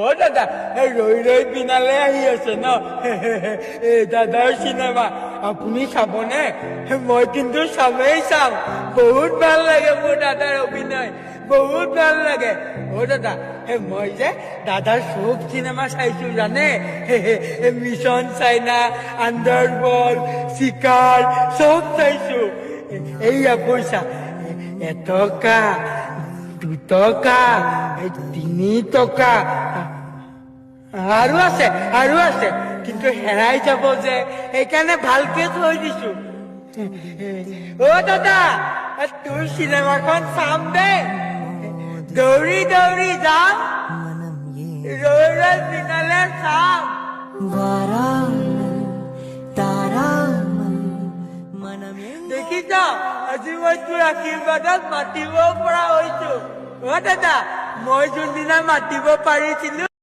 অ দাদা ৰৈ ৰৈ বিনালে আহি আছে ন দাদাৰ চিনেমা আপুনি চাবনে মই কিন্তু চামেই চাম বহুত ভাল লাগে মোৰ দাদাৰ অভিনয় বহুত ভাল লাগে অ দাদা মই যে দাদাৰ চব চিনেমা চাইছো জানে মিছন চাইনা আণ্ডাৰৱৰ্ল্ড চিকাৰ চব চাইছো এইয়া পইচা এটকা 2 টকা 3 টকা আৰু আছে কিন্তু হেৰাই যাব যে সেইকাৰণে ভালকে থৈ দিছো অ দাদা তোৰ চিনেমাখন চাম দে দৌৰি দৌৰি যাম ৰৈ ৰৈ বিনালে চাম দেখিছ আজি মই তোৰ আশীৰ্বাদত মাতিব পৰা হৈছো অ দাদা মই যোনদিনা মাতিব পাৰিছিলো